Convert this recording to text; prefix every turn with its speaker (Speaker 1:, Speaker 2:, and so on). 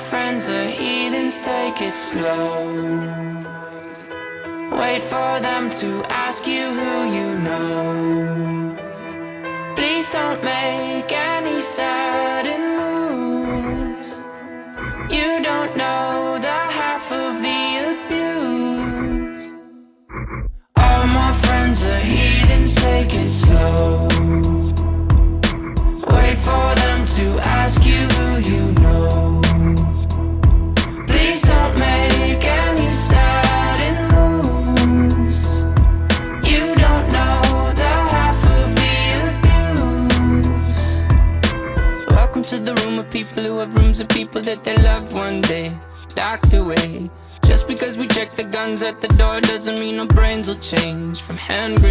Speaker 1: friends are heathens, take it slow. Wait for them to ask you who you know. Please don't make any sudden moves. You don't know the half of the abuse. All my friends are heathens, take it slow. Wait for them to ask you who you know. Please don't make any sudden moves. You don't know the half of the abuse. Welcome to the room of people who have rooms of people that they loved one day docked away. Just because we check the guns at the door doesn't mean our brains will change from hand grenades